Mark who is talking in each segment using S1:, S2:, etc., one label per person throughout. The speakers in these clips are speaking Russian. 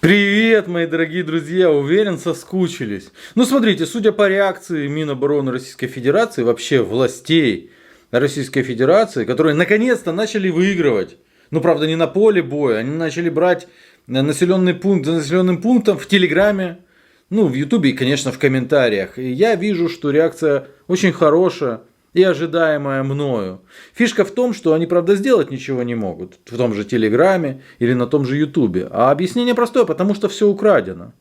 S1: Привет, мои дорогие друзья, уверен, соскучились. Ну, смотрите, судя по реакции Минобороны Российской Федерации, вообще властей Российской Федерации, которые наконец-то начали выигрывать, ну, правда, не на поле боя, они начали брать населенный пункт за населенным пунктом в Телеграме, ну, в Ютубе и, конечно, в комментариях. И я вижу, что реакция очень хорошая и ожидаемая мною. Фишка в том, что они, правда, сделать ничего не могут в том же Телеграме или на том же Ютубе. А объяснение простое, потому что все украдено.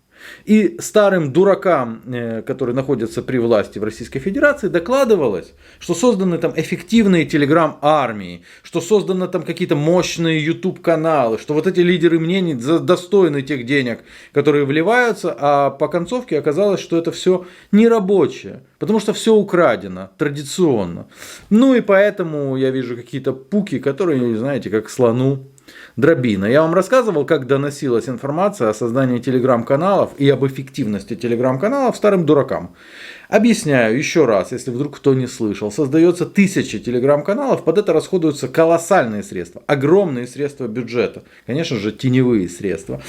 S1: И старым дуракам, которые находятся при власти в Российской Федерации, докладывалось, что созданы там эффективные телеграм-армии, что созданы там какие-то мощные YouTube-каналы, что вот эти лидеры мнений достойны тех денег, которые вливаются, а по концовке оказалось, что это все не рабочее, потому что все украдено традиционно. Ну и поэтому я вижу какие-то пуки, которые, знаете, как слону дробина. Я вам рассказывал, как доносилась информация о создании телеграм-каналов и об эффективности телеграм-каналов старым дуракам. Объясняю еще раз, если вдруг кто не слышал. Создается тысячи телеграм-каналов, под это расходуются колоссальные средства, огромные средства бюджета. Конечно же, теневые средства.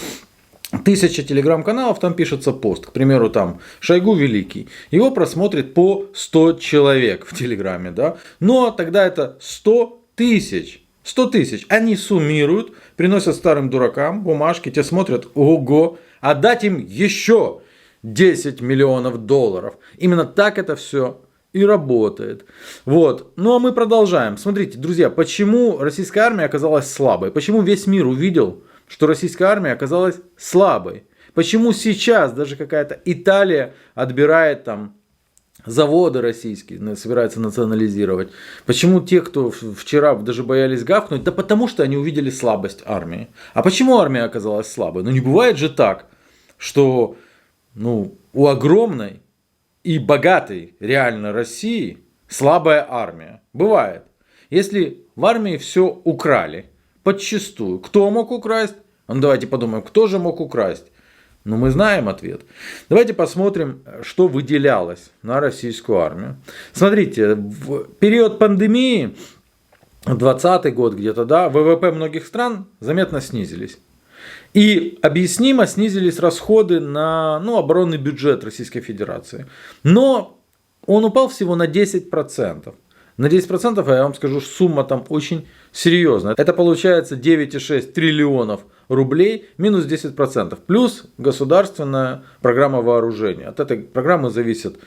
S1: 1000 телеграм-каналов, там пишется пост. К примеру, там Шойгу Великий. Его просмотрит по 100 человек в Телеграме. Да? Но тогда это 100 тысяч. 100 тысяч. Они суммируют, приносят старым дуракам бумажки, те смотрят, ого, а дать им еще 10 миллионов долларов. Именно так это все и работает. Вот. Ну а мы продолжаем. Смотрите, друзья, почему российская армия оказалась слабой? Почему весь мир увидел, что российская армия оказалась слабой? Почему сейчас даже какая-то Италия отбирает там заводы российские, собирается национализировать? Почему те, кто вчера даже боялись гавкнуть? Да потому что они увидели слабость армии. А почему армия оказалась слабой? Ну не бывает же так, что у огромной и богатой реально России слабая армия. Бывает. Если в армии все украли подчистую, кто мог украсть? Ну давайте подумаем, кто же мог украсть? Ну, мы знаем ответ. Давайте посмотрим, что выделялось на российскую армию. Смотрите, в период пандемии, 2020 год где-то, да, ВВП многих стран заметно снизились. И объяснимо снизились расходы на оборонный бюджет Российской Федерации. Но он упал всего на 10%. На 10% я вам скажу, сумма там очень серьезная. Это получается 9,6 триллионов рублей минус 10%. Плюс государственная программа вооружения. От этой программы зависят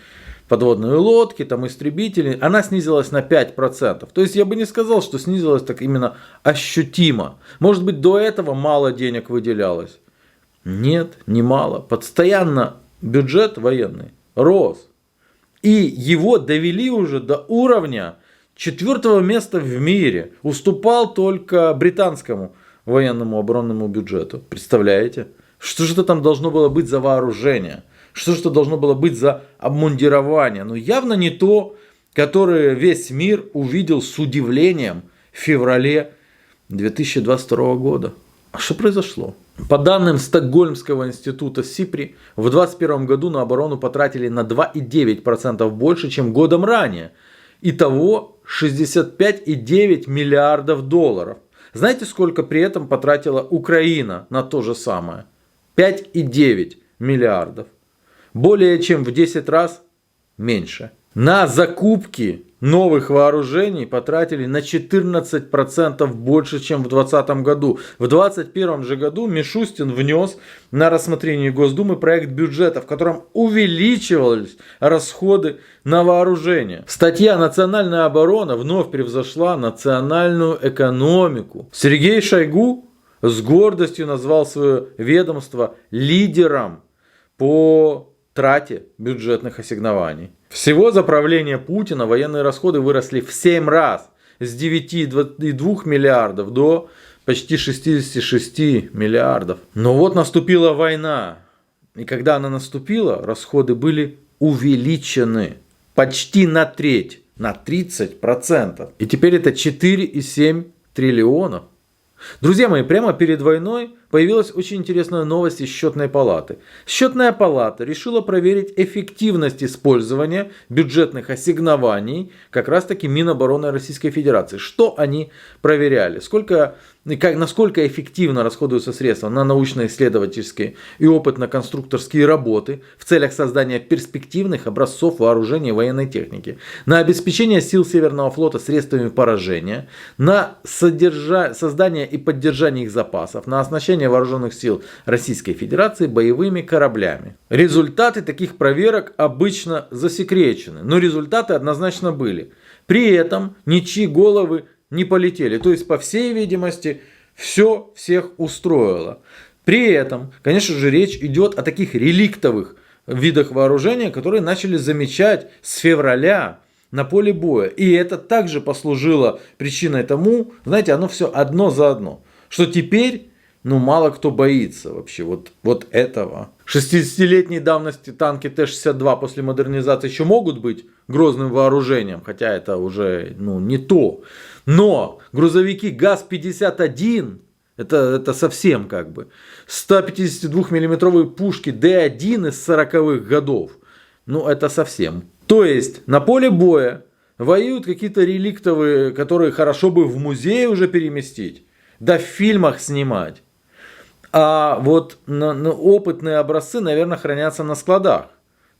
S1: подводные лодки, там истребители. Она снизилась на 5%. То есть я бы не сказал, что снизилась так именно ощутимо. Может быть, до этого мало денег выделялось. Нет, не мало. Постоянно бюджет военный рос. И его довели уже до уровня 4-го места в мире. Уступал только британскому военному оборонному бюджету. Представляете? Что же это там должно было быть за вооружение? Что же это должно было быть за обмундирование? Ну явно не то, которое весь мир увидел с удивлением в феврале 2022 года. А что произошло? По данным Стокгольмского института СИПРИ, в 2021 году на оборону потратили на 2,9% больше, чем годом ранее. Итого 65,9 миллиардов долларов. Знаете, сколько при этом потратила Украина на то же самое? 5,9 миллиардов. Более чем в 10 раз меньше. На закупки новых вооружений потратили на 14% больше, чем в 2020 году. В 2021 же году Мишустин внес на рассмотрение Госдумы проект бюджета, в котором увеличивались расходы на вооружение. Статья «Национальная оборона» вновь превзошла национальную экономику. Сергей Шойгу с гордостью назвал свое ведомство лидером по трате бюджетных ассигнований. Всего за правление Путина военные расходы выросли в 7 раз. С 9,2 миллиардов до почти 66 миллиардов. Но вот наступила война. И когда она наступила, расходы были увеличены почти на треть, на 30%. И теперь это 4,7 триллионов. Друзья мои, прямо перед войной появилась очень интересная новость из Счетной палаты. Счетная палата решила проверить эффективность использования бюджетных ассигнований как раз таки Минобороны Российской Федерации. Что они проверяли? Насколько эффективно расходуются средства на научно-исследовательские и опытно-конструкторские работы в целях создания перспективных образцов вооружения и военной техники, на обеспечение сил Северного флота средствами поражения, на создание и поддержание их запасов, на оснащение вооруженных сил Российской Федерации боевыми кораблями. Результаты таких проверок обычно засекречены, но результаты однозначно были. При этом ничьи головы не полетели. То есть, по всей видимости, все всех устроило. При этом, конечно же, речь идет о таких реликтовых видах вооружения, которые начали замечать с февраля на поле боя. И это также послужило причиной тому, знаете, оно все одно за одно. Что теперь, мало кто боится вообще вот этого. 60-летней давности танки Т-62 после модернизации еще могут быть грозным вооружением, хотя это уже не то. Но грузовики ГАЗ-51, это совсем 152 миллиметровые пушки Д-1 из 40-х годов, это совсем. То есть на поле боя воюют какие-то реликтовые, которые хорошо бы в музей уже переместить, да в фильмах снимать. А вот опытные образцы, наверное, хранятся на складах.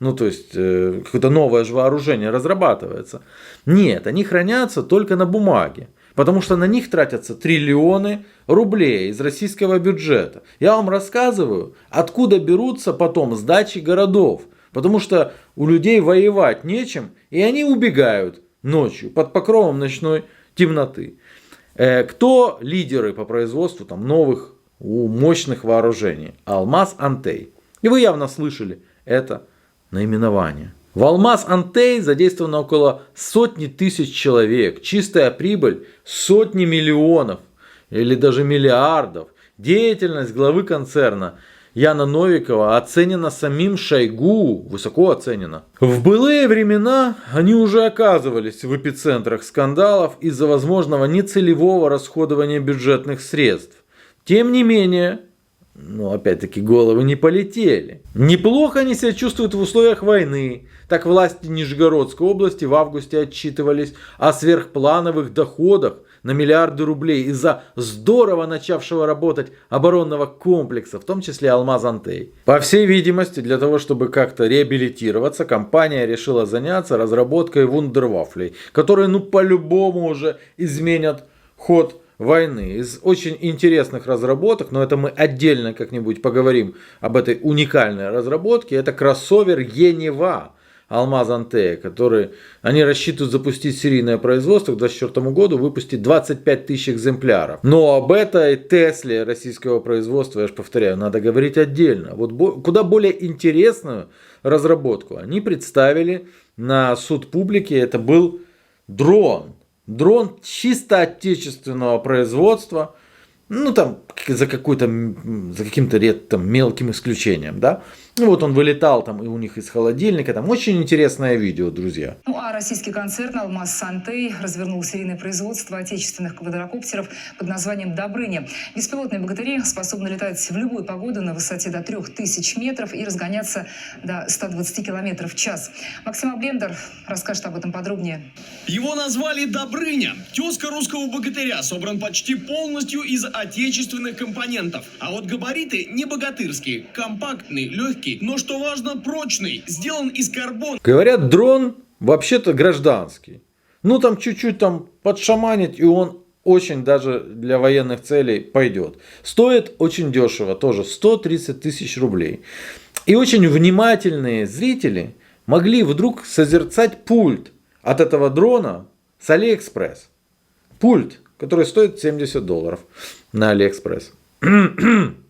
S1: То есть какое-то новое же вооружение разрабатывается. Нет, они хранятся только на бумаге. Потому что на них тратятся триллионы рублей из российского бюджета. Я вам рассказываю, откуда берутся потом сдачи городов. Потому что у людей воевать нечем, и они убегают ночью под покровом ночной темноты. Кто лидеры по производству новых мощных вооружений? Алмаз-Антей. И вы явно слышали это наименование. В Алмаз-Антей задействовано около сотни тысяч человек. Чистая прибыль сотни миллионов или даже миллиардов. Деятельность главы концерна Яна Новикова оценена самим Шойгу, высоко оценена. В былые времена они уже оказывались в эпицентрах скандалов из-за возможного нецелевого расходования бюджетных средств. Тем не менее, опять-таки, головы не полетели. Неплохо они себя чувствуют в условиях войны. Так власти Нижегородской области в августе отчитывались о сверхплановых доходах на миллиарды рублей из-за здорово начавшего работать оборонного комплекса, в том числе Алмаз-Антей. По всей видимости, для того, чтобы как-то реабилитироваться, компания решила заняться разработкой вундервафлей, которые по-любому уже изменят ход войны. Из очень интересных разработок, но это мы отдельно как-нибудь поговорим об этой уникальной разработке, это кроссовер Енева Алмаз-Антея, который они рассчитывают запустить серийное производство к 2024 году, выпустить 25 тысяч экземпляров. Но об этой Тесле российского производства, я же повторяю, надо говорить отдельно. Куда более интересную разработку они представили на суд публики, это был дрон. Дрон чисто отечественного производства, за каким-то мелким исключением, да. Он вылетал и у них из холодильника, очень интересное видео, друзья.
S2: А российский концерн «Алмаз-Антей» развернул серийное производство отечественных квадрокоптеров под названием «Добрыня». Беспилотные богатыри способны летать в любую погоду на высоте до 3000 метров и разгоняться до 120 км в час. Максим Аблендер расскажет об этом подробнее.
S3: Его назвали «Добрыня». Тезка русского богатыря собран почти полностью из отечественных компонентов. А вот габариты не богатырские, компактный, легкий, но, что важно, прочный, сделан из карбона.
S1: Говорят, дрон вообще-то гражданский. Чуть-чуть подшаманить, и он очень даже для военных целей пойдет. Стоит очень дешево, тоже 130 тысяч рублей. И очень внимательные зрители могли вдруг созерцать пульт от этого дрона с Алиэкспресс. Пульт, который стоит $70 на Алиэкспресс.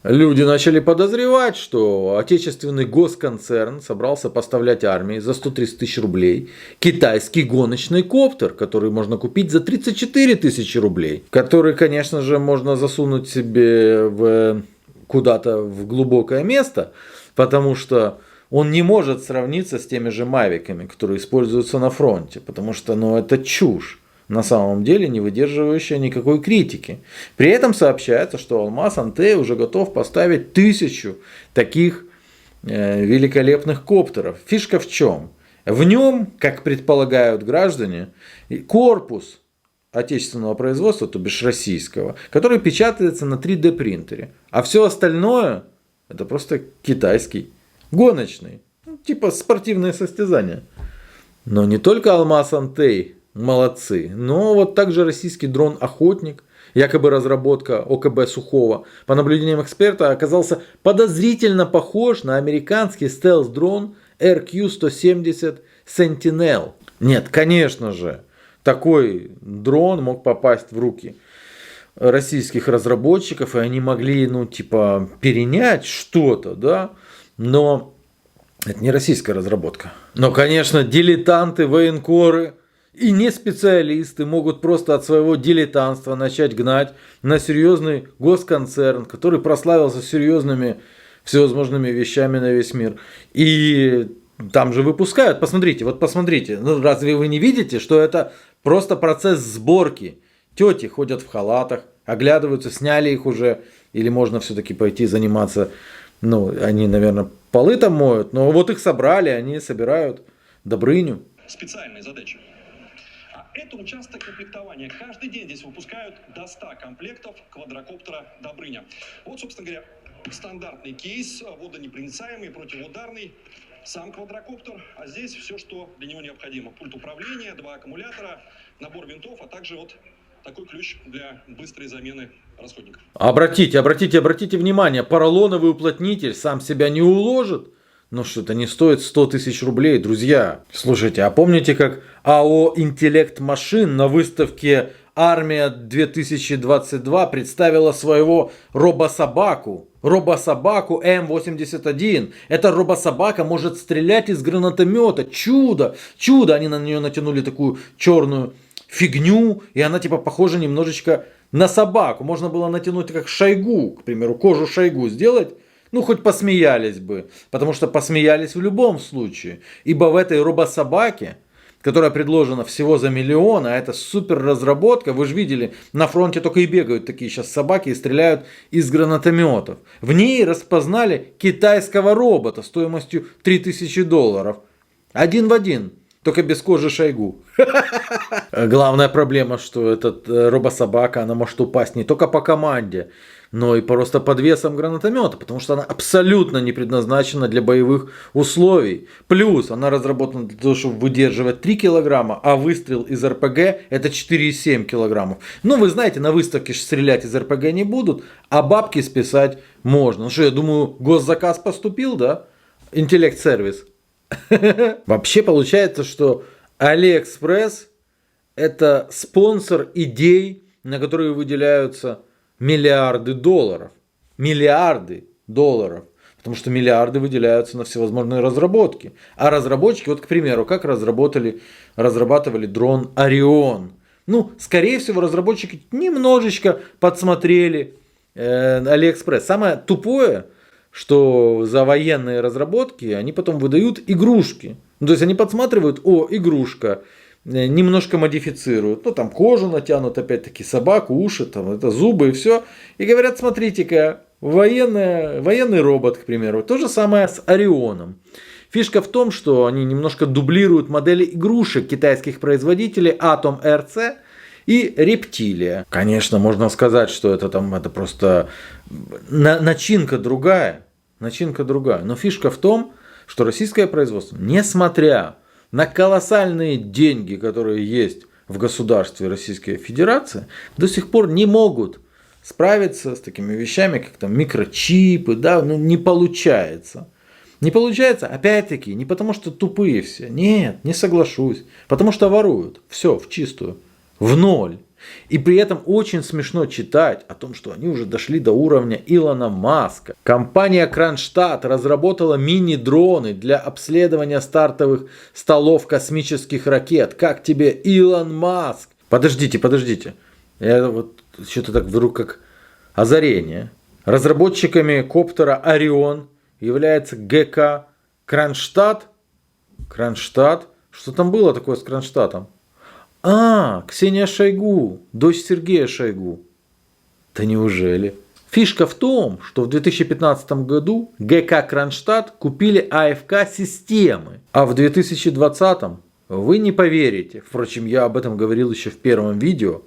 S1: Люди начали подозревать, что отечественный госконцерн собрался поставлять армии за 130 тысяч рублей китайский гоночный коптер, который можно купить за 34 тысячи рублей, который, конечно же, можно засунуть себе куда-то в глубокое место, потому что он не может сравниться с теми же мавиками, которые используются на фронте, потому что это чушь. на самом деле не выдерживающая никакой критики. При этом сообщается, что Алмаз Антей уже готов поставить 1000 таких великолепных коптеров. Фишка в чем? В нем, как предполагают граждане, корпус отечественного производства, то бишь российского, который печатается на 3D принтере. А все остальное это просто китайский, гоночный, типа спортивные состязания. Но не только Алмаз Антей молодцы, но вот также российский дрон-охотник, якобы разработка ОКБ Сухого, по наблюдениям эксперта, оказался подозрительно похож на американский стелс-дрон RQ-170 Sentinel. Нет, конечно же, такой дрон мог попасть в руки российских разработчиков, и они могли, перенять что-то, да, но это не российская разработка. Но, конечно, дилетанты, военкоры и не специалисты могут просто от своего дилетантства начать гнать на серьезный госконцерн, который прославился серьезными всевозможными вещами на весь мир. И там же выпускают, посмотрите, разве вы не видите, что это просто процесс сборки? Тети ходят в халатах, оглядываются, сняли их уже, или можно все-таки пойти заниматься, они, наверное, полы там моют, но вот их собрали, они собирают Добрыню.
S4: Специальные задачи. А это участок комплектования. Каждый день здесь выпускают до 100 комплектов квадрокоптера Добрыня. Вот, собственно говоря, стандартный кейс, водонепроницаемый, противоударный, сам квадрокоптер, а здесь все, что для него необходимо. Пульт управления, 2 аккумулятора, набор винтов, а также вот такой ключ для быстрой замены расходников.
S1: Обратите внимание, поролоновый уплотнитель сам себя не уложит. Ну что-то не стоит 100 тысяч рублей, друзья. Слушайте, а помните, как АО «Интеллект Машин» на выставке «Армия-2022» представила своего робособаку М81. Эта робособака может стрелять из гранатомета. Чудо! Они на нее натянули такую черную фигню, и она похожа немножечко на собаку. Можно было натянуть как Шойгу, к примеру, кожу Шойгу сделать. Хоть посмеялись бы, потому что посмеялись в любом случае. Ибо в этой робособаке, которая предложена всего за 1 миллион, а это супер разработка, вы же видели, на фронте только и бегают такие сейчас собаки и стреляют из гранатометов. В ней распознали китайского робота стоимостью $3000. Один в один. Только без кожи Шойгу. Главная проблема, что эта робособака, она может упасть не только по команде, но и просто под весом гранатомета, потому что она абсолютно не предназначена для боевых условий. Плюс она разработана для того, чтобы выдерживать 3 килограмма, а выстрел из РПГ это 4,7 килограммов. Вы знаете, на выставке стрелять из РПГ не будут, а бабки списать можно. Я думаю, госзаказ поступил, да? Интеллект-сервис. Вообще получается, что Алиэкспресс это спонсор идей, на которые выделяются миллиарды долларов. Потому что миллиарды выделяются на всевозможные разработки. А разработчики, к примеру, как разрабатывали дрон Орион. Скорее всего, разработчики немножечко подсмотрели Алиэкспресс. Самое тупое, что за военные разработки они потом выдают игрушки. То есть они подсматривают, игрушка, немножко модифицируют. Там кожу натянут, опять-таки собаку, уши, это зубы и все. И говорят, смотрите-ка, военный робот, к примеру. То же самое с Орионом. Фишка в том, что они немножко дублируют модели игрушек китайских производителей Atom RC и Рептилия. Конечно, можно сказать, что это просто начинка другая. Но фишка в том, что российское производство, несмотря на колоссальные деньги, которые есть в государстве Российской Федерации, до сих пор не могут справиться с такими вещами, как микрочипы, не получается. Не получается, опять-таки, не потому что тупые все, нет, не соглашусь, потому что воруют, все в чистую, в ноль. И при этом очень смешно читать о том, что они уже дошли до уровня Илона Маска. Компания Кронштадт разработала мини-дроны для обследования стартовых столов космических ракет. Как тебе, Илон Маск? Подождите. Я что-то так вдруг как озарение. Разработчиками коптера Орион является ГК Кронштадт. Что там было такое с Кронштадтом? Ксения Шойгу, дочь Сергея Шойгу. Да неужели? Фишка в том, что в 2015 году ГК Кронштадт купили АФК-системы. А в 2020, вы не поверите, впрочем, я об этом говорил еще в первом видео,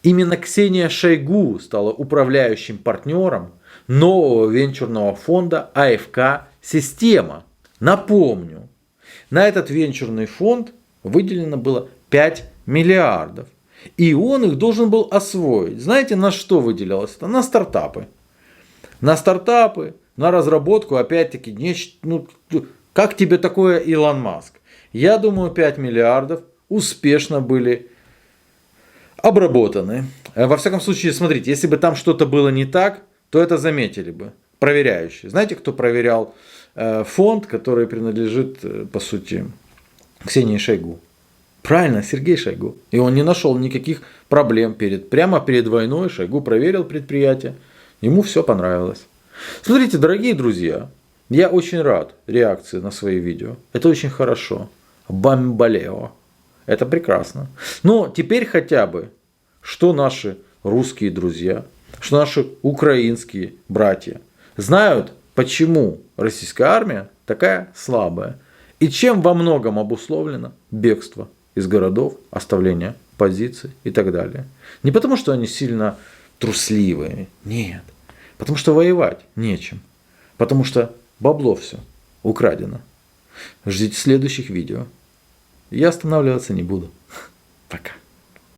S1: именно Ксения Шойгу стала управляющим партнером нового венчурного фонда АФК-система. Напомню, на этот венчурный фонд выделено было 5 миллиардов. И он их должен был освоить. Знаете, на что выделялось это? На стартапы. На стартапы, на разработку, опять-таки, как тебе такое, Илон Маск? Я думаю, 5 миллиардов успешно были обработаны. Во всяком случае, смотрите, если бы там что-то было не так, то это заметили бы проверяющие. Знаете, кто проверял фонд, который принадлежит, по сути, Ксении Шойгу? Правильно, Сергей Шойгу. И он не нашел никаких проблем. Прямо перед войной Шойгу проверил предприятие. Ему все понравилось. Смотрите, дорогие друзья, я очень рад реакции на свои видео. Это очень хорошо. Бамбалео. Это прекрасно. Но теперь хотя бы, что наши русские друзья, что наши украинские братья знают, почему российская армия такая слабая. И чем во многом обусловлено бегство из городов, оставление позиций и так далее. Не потому, что они сильно трусливые, нет. Потому что воевать нечем. Потому что бабло все украдено. Ждите следующих видео. Я останавливаться не буду. Пока.